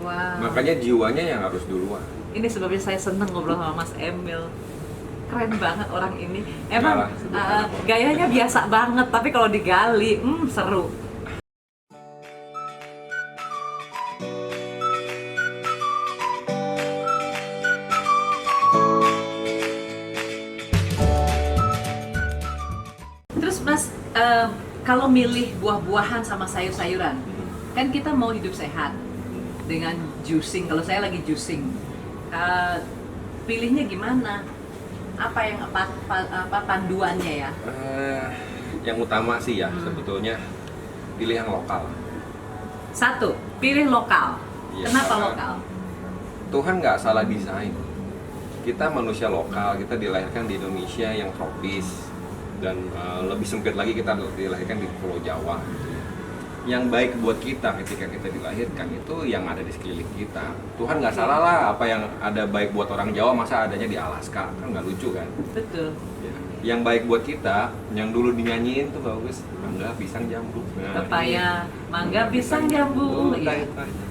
Wow. Makanya jiwanya yang harus duluan. Ini sebabnya saya seneng ngobrol sama Mas Emil. Keren banget orang ini. Emang gayanya biasa banget, tapi kalau digali, seru. Terus Mas, kalau milih buah-buahan sama sayur-sayuran, kan kita mau hidup sehat dengan juicing. Kalau saya lagi juicing, pilihnya gimana? Apa panduannya ya? Yang utama sih ya sebetulnya pilih yang lokal. Satu, pilih lokal. Ya, Kenapa lokal? Tuhan nggak salah desain. Kita manusia lokal, kita dilahirkan di Indonesia yang tropis dan lebih sempit lagi kita dilahirkan di Pulau Jawa. Yang baik buat kita ketika kita dilahirkan itu yang ada di sekeliling kita. Tuhan nggak salah lah, apa yang ada baik buat orang Jawa masa adanya di Alaska, kan nggak lucu kan? Betul. Ya. Yang baik buat kita, yang dulu dinyanyiin tuh bagus, mangga, pisang, jambu. Nah, pepaya, mangga, pisang, jambu. Iya. Tanya.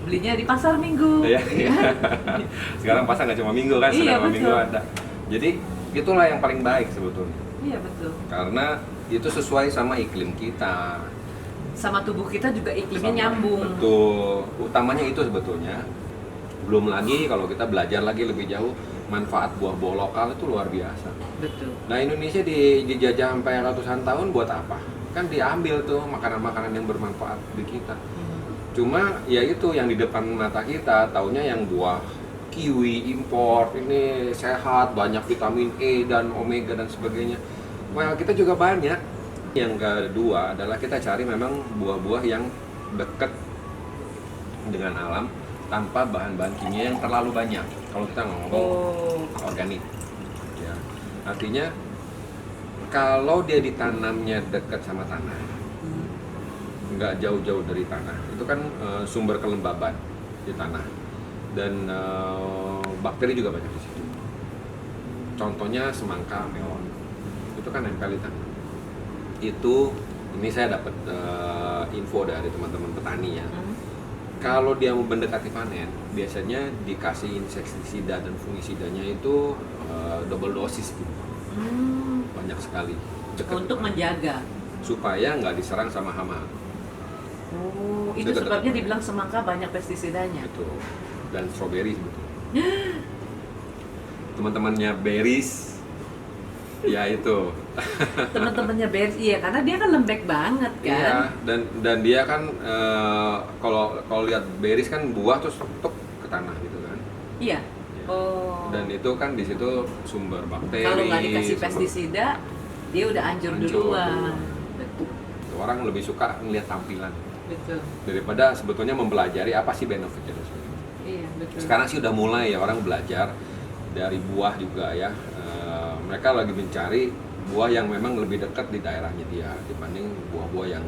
Belinya di pasar Minggu. Iya. Sekarang pasar nggak cuma Minggu kan, Iya, Senin sama Minggu betul. ada. Jadi itulah yang paling baik sebetulnya. Iya betul. Karena itu sesuai sama iklim kita. Sama tubuh kita juga iklimnya nyambung. Betul, utamanya itu sebetulnya. Belum lagi kalau kita belajar lagi lebih jauh, manfaat buah-buah lokal itu luar biasa. Betul. Nah, Indonesia dijajah sampai ratusan tahun buat apa? Kan diambil tuh makanan-makanan yang bermanfaat di kita. Cuma ya itu yang di depan mata kita, taunya yang buah kiwi impor, ini sehat, banyak vitamin E dan omega dan sebagainya. Well, kita juga banyak. Yang kedua adalah kita cari memang buah-buah yang dekat dengan alam tanpa bahan-bahan kimia yang terlalu banyak. Kalau kita ngomong organik, ya. Artinya kalau dia ditanamnya dekat sama tanah, nggak jauh-jauh dari tanah, itu kan sumber kelembaban di tanah dan bakteri juga banyak di situ. Contohnya semangka, melon, itu kan nempel di tanah. Itu ini saya dapat info dari teman-teman petani ya. Kalau dia mau mendekati panen, biasanya dikasih insektisida dan fungisidanya itu double dosis gitu. Banyak sekali. Untuk menjaga supaya nggak diserang sama hama. Itu sebabnya dibilang semangka banyak pestisidanya. Betul. Dan strawberry sebetulnya. Teman-temannya berries, ya itu. Teman-temannya berries, iya karena dia kan lembek banget kan. Iya, dan dia kan kalau lihat berries kan buah terus tuk ke tanah gitu kan. Iya. Dan itu kan di situ sumber bakteri. Kalau nggak dikasih pestisida, dia udah hancur duluan. Betul. Orang lebih suka ngelihat tampilan. Betul. Daripada sebetulnya mempelajari apa sih benefitnya. Iya, betul. Sekarang sih udah mulai ya orang belajar dari buah juga ya. Mereka lagi mencari buah yang memang lebih dekat di daerahnya dia dibanding buah-buah yang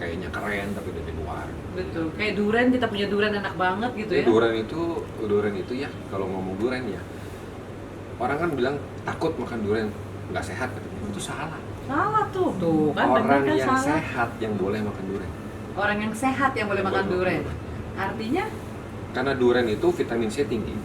kayaknya keren tapi dari luar. Betul. Kayak durian, kita punya durian enak banget gitu ya. Durian itu ya, kalau ngomong durian ya. Orang kan bilang takut makan durian, nggak sehat katanya. Itu salah. Salah tuh. Tuh kan orang bener kan yang salah. sehat yang boleh makan durian. Orang yang sehat yang boleh makan durian. Artinya? Karena durian itu vitamin C tinggi.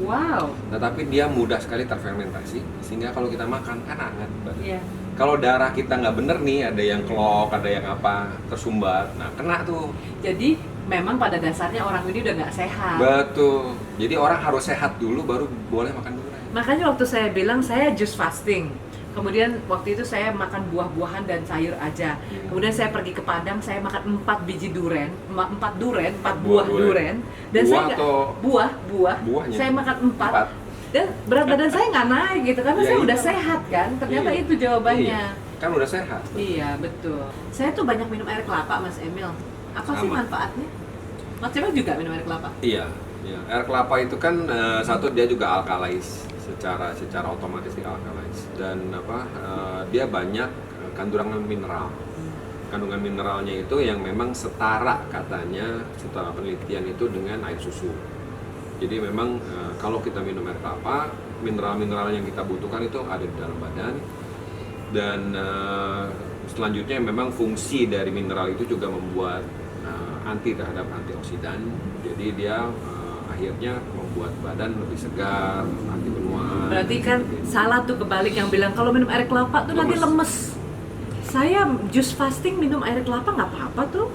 Wow. Tetapi dia mudah sekali terfermentasi, sehingga kalau kita makan kan hangat. Iya. Kalau darah kita nggak bener nih, ada yang klok, ada yang apa, tersumbat, nah kena tuh. Jadi memang pada dasarnya orang ini udah nggak sehat. Betul. Jadi orang harus sehat dulu baru boleh makan durian. Makanya waktu saya bilang saya just fasting. Kemudian waktu itu saya makan buah-buahan dan sayur aja. Kemudian saya pergi ke Padang, saya makan 4 biji durian, 4 buah durian. Dan buah saya atau buahnya. Saya makan 4. Dan berat badan saya nggak naik gitu karena saya udah sehat kan. Ternyata itu jawabannya. Kan udah sehat. Iya, betul. Saya tuh banyak minum air kelapa, Mas Emil. Apa sih manfaatnya? Mas Emil juga minum air kelapa? Iya. Air kelapa itu kan satu dia juga alkalize. Secara otomatis di alkalize dan dia banyak kandungan mineral. Kandungan mineralnya itu yang memang setara katanya setelah penelitian itu dengan air susu. Jadi memang kalau kita minum air kelapa, mineral-mineral yang kita butuhkan itu ada di dalam badan. Dan selanjutnya memang fungsi dari mineral itu juga membuat anti terhadap antioksidan. Dia Jadi dia akhirnya membuat badan lebih segar, anti benua. Berarti kan salah tuh kebalik yang bilang kalau minum air kelapa tuh nanti lemes. Saya jus fasting minum air kelapa nggak apa-apa tuh.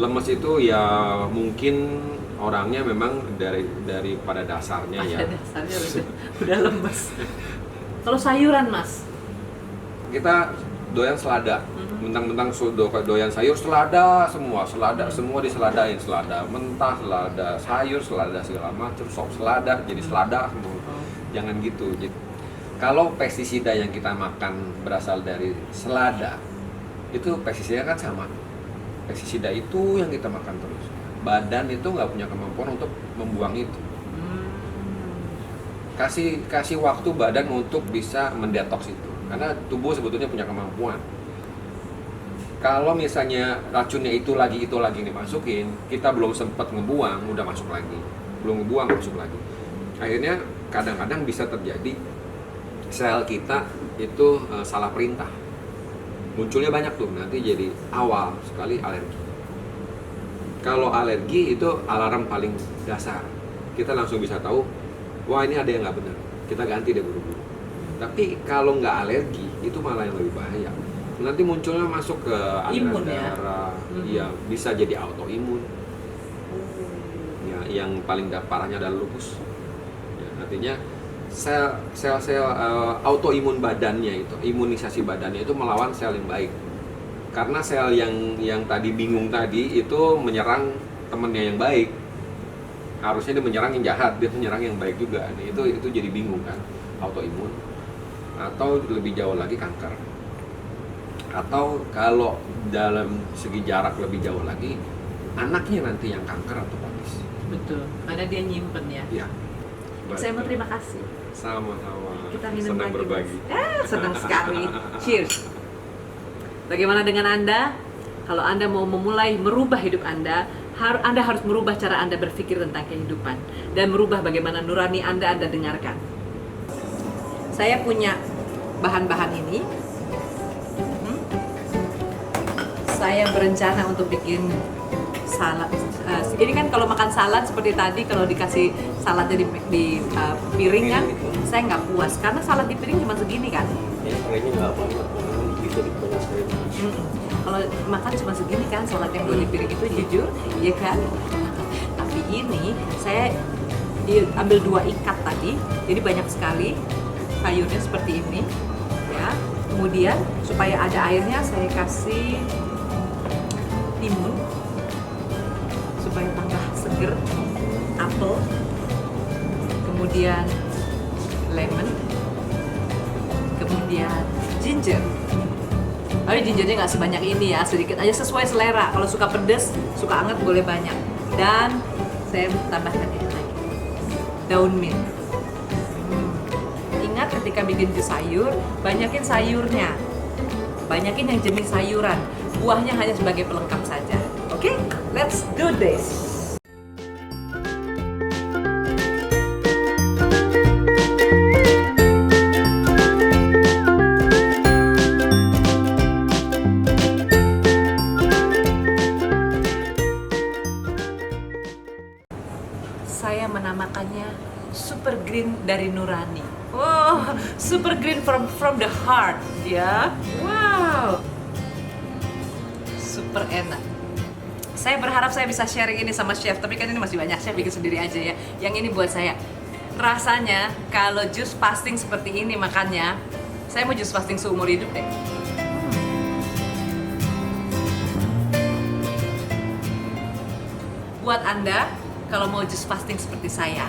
Lemes itu ya mungkin orangnya memang pada dasarnya ya. Pada dasarnya udah lemes. Kalau sayuran mas? Kita doyan selada, mentang-mentang doyan sayur selada semua diseladain, selada mentah, selada sayur, selada segala macam, sop selada jadi selada semua. Jangan gitu. Jadi, kalau pestisida yang kita makan berasal dari selada, itu pestisida kan sama. Pestisida itu yang kita makan terus. Badan itu nggak punya kemampuan untuk membuang itu. Kasih waktu badan untuk bisa mendetoks itu. Karena tubuh sebetulnya punya kemampuan. Kalau misalnya racunnya itu lagi dimasukin, kita belum sempat ngebuang, udah masuk lagi. Belum ngebuang, masuk lagi. Akhirnya kadang-kadang bisa terjadi sel kita itu salah perintah. Munculnya banyak tuh, nanti jadi awal sekali alergi. Kalau alergi itu alarm paling dasar. Kita langsung bisa tahu, wah ini ada yang nggak benar. Kita ganti deh buru-buru. Tapi kalau nggak alergi, itu malah yang lebih bahaya. Nanti munculnya masuk ke aliran darah, ya bisa jadi autoimun. Ya, yang paling parahnya adalah lupus. Ya, artinya sel-sel autoimun badannya itu, imunisasi badannya itu melawan sel yang baik. Karena sel yang tadi bingung tadi itu menyerang temennya yang baik. Harusnya dia menyerang yang jahat, dia menyerang yang baik juga. Nah, itu jadi bingung kan, autoimun. Atau lebih jauh lagi kanker. Atau kalau dalam segi jarak lebih jauh lagi, anaknya nanti yang kanker atau otis. Betul, karena dia nyimpen ya. Iya. Saya mau terima kasih. Sama-sama. Kita minum senang lagi. berbagi. Senang sekali. Cheers. Bagaimana dengan Anda? Kalau Anda mau memulai merubah hidup Anda harus merubah cara Anda berpikir tentang kehidupan dan merubah bagaimana nurani Anda dengarkan. Saya punya bahan-bahan ini. Saya berencana untuk bikin salad. Ini kan kalau makan salad seperti tadi, kalau dikasih saladnya di piring kan, saya nggak puas karena salad di piring cuma segini kan. Ya, kayaknya nggak banyak, bisa dibanyak sekali. Kalau makan cuma segini kan salad yang buat di piring itu, jujur, ya kan. Tapi ini saya ambil 2 ikat tadi, jadi banyak sekali sayurnya seperti ini, ya. Kemudian supaya ada airnya saya kasih timun supaya tambah seger, apel, kemudian lemon, kemudian ginger. Tapi gingernya nggak sebanyak ini ya, sedikit aja sesuai selera. Kalau suka pedas, suka anget boleh banyak. Dan saya tambahkan ini lagi, daun mint. Ingat ketika bikin jus sayur, banyakin sayurnya, banyakin yang jenis sayuran. Buahnya hanya sebagai pelengkap saja. Oke, let's do this. Saya menamakannya Super Green dari Nurani. Oh, Super Green from the heart, ya. Wow, super enak. Saya berharap saya bisa sharing ini sama chef, tapi kan ini masih banyak, saya bikin sendiri aja ya. Yang ini buat saya. Rasanya kalau jus fasting seperti ini makannya, saya mau jus fasting seumur hidup deh. Buat Anda, kalau mau jus fasting seperti saya,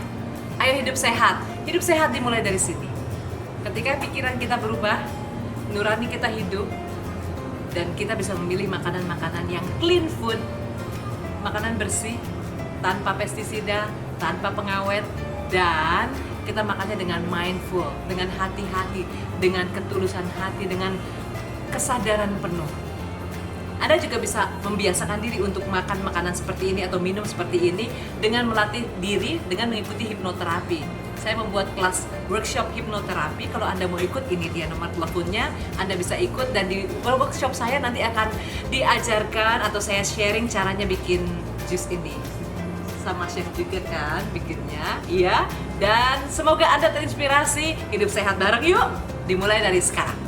ayo hidup sehat. Hidup sehat dimulai dari sini. Ketika pikiran kita berubah, nurani kita hidup, dan kita bisa memilih makanan-makanan yang clean food, makanan bersih, tanpa pestisida, tanpa pengawet, dan kita makannya dengan mindful, dengan hati-hati, dengan ketulusan hati, dengan kesadaran penuh. Anda juga bisa membiasakan diri untuk makan makanan seperti ini atau minum seperti ini dengan melatih diri dengan mengikuti hipnoterapi. Saya membuat kelas workshop hipnoterapi. Kalau Anda mau ikut, ini dia nomor teleponnya. Anda bisa ikut dan di workshop saya nanti akan diajarkan atau saya sharing caranya bikin jus ini. sama chef juga kan bikinnya, iya. Dan semoga Anda terinspirasi, hidup sehat bareng yuk. Dimulai dari sekarang.